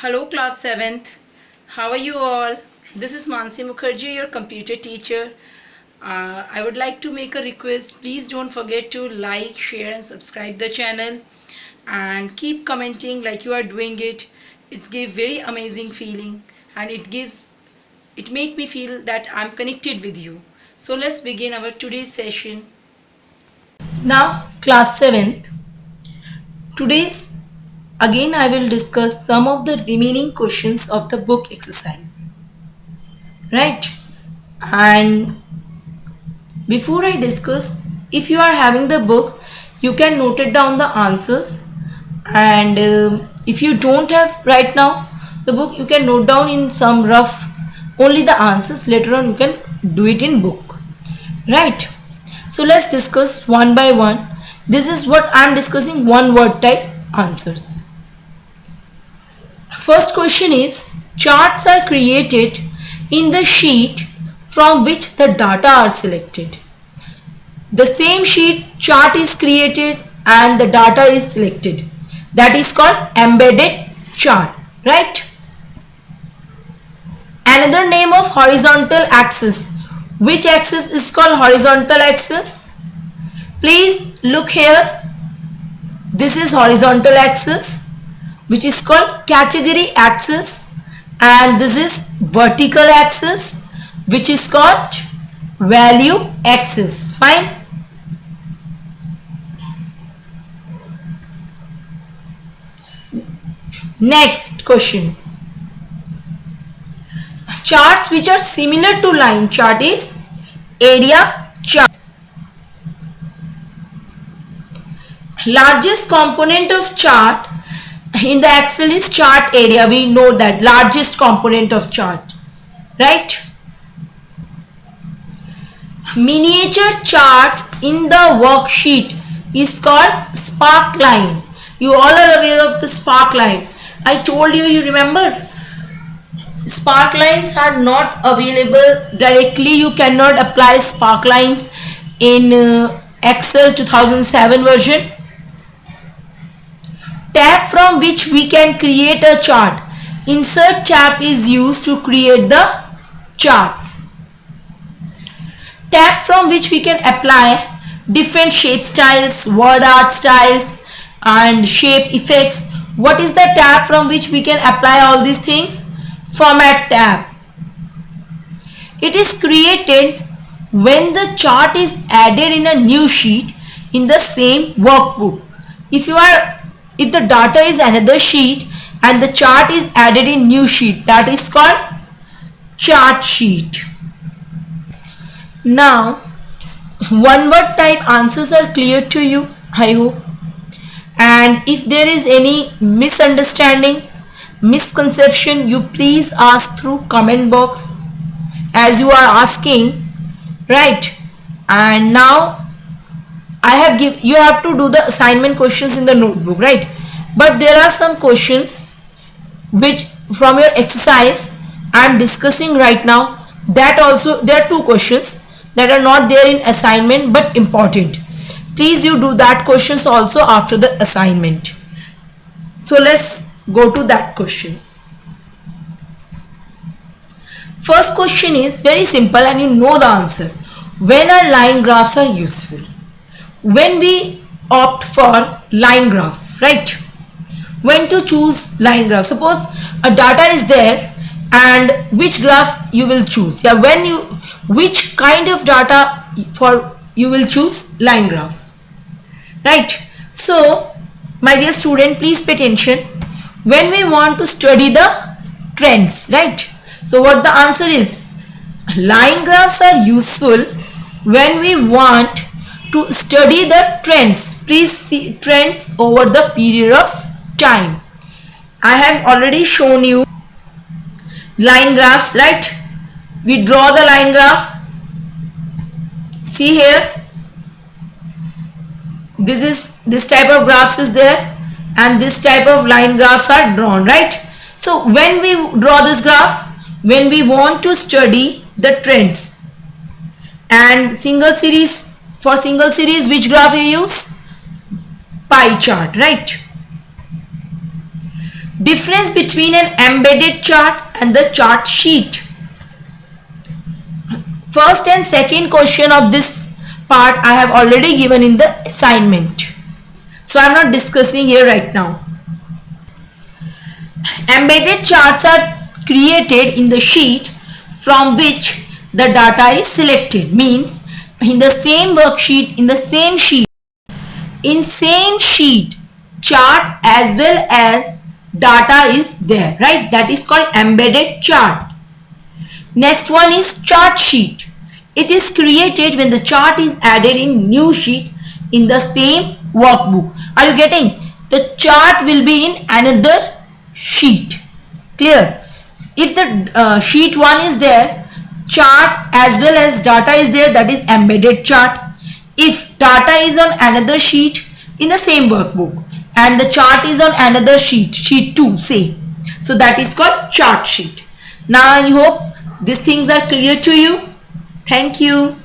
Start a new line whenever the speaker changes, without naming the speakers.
Hello class 7th. How are you all? This is Mansi Mukherjee, your computer teacher. I would like to make a request. Please don't forget to like, share and subscribe the channel and keep commenting like you are doing it. It gives very amazing feeling and it make me feel that I'm connected with you. So let's begin our today's session.
Now class 7th. Today's again I will discuss some of the remaining questions of the book exercise. Right? And before I discuss, if you are having the book, you can note it down the answers, and if you don't have right now the book, you can note down in some rough only the answers. Later on you can do it in book. Right? So let's discuss one by one. This is what I am discussing, one word type answers. First question is, charts are created in the sheet from which the data are selected. The same sheet chart is created and the data is selected. That is called embedded chart, right? Another name of horizontal axis. Which axis is called horizontal axis? Please look here. This is horizontal axis, which is called category axis, and this is vertical axis, which is called value axis. Fine. Next question. Charts which are similar to line chart is area chart. Largest component of chart in the Excel is chart area. We know that largest component of chart, right? Miniature charts in the worksheet is called sparkline. You all are aware of the sparkline. I told you, you remember? Sparklines are not available directly. You cannot apply sparklines in Excel 2007 version. Tab from which we can create a chart. Insert tab is used to create the chart. Tab from which we can apply different shape styles, word art styles and shape effects. What is the tab from which we can apply all these things? Format tab. It is created when the chart is added in a new sheet in the same workbook. If the data is another sheet and the chart is added in new sheet, that is called chart sheet. Now, one word type answers are clear to you, I hope. And if there is any misunderstanding, misconception, you please ask through comment box as you are asking, right? And now you have to do the assignment questions in the notebook, right? But there are some questions which from your exercise I am discussing right now. That also, there are two questions that are not there in assignment but important. Please you do that questions also after the assignment. So let's go to that questions. First question is very simple and you know the answer. When are line graphs are useful? When we opt for line graph, right? When to choose line graph? Suppose a data is there and which graph you will choose? Yeah, which kind of data for you will choose line graph, right? So my dear student, please pay attention. When we want to study the trends, right? So what the answer is? Line graphs are useful when we want to study the trends. Please see trends over the period of time. I have already shown you line graphs, right? We draw the line graph. See here, this type of graphs is there and this type of line graphs are drawn, right? So when we draw this graph, when we want to study the trends, and for single series which graph we use? Pie chart, right? Difference between an embedded chart and the chart sheet. First and second question of this part I have already given in the assignment. So I am not discussing here right now. Embedded charts are created in the sheet from which the data is selected. Means in the same worksheet, in same sheet, chart as well as data is there, right? That is called embedded chart. Next one is chart sheet. It is created when the chart is added in new sheet in the same workbook. Are you getting? The chart will be in another sheet. Clear? If the sheet 1 is there, chart as well as data is there, that is embedded chart. If data is on another sheet in the same workbook and the chart is on another sheet, sheet 2 say, so that is called chart sheet. Now I hope these things are clear to you. Thank you.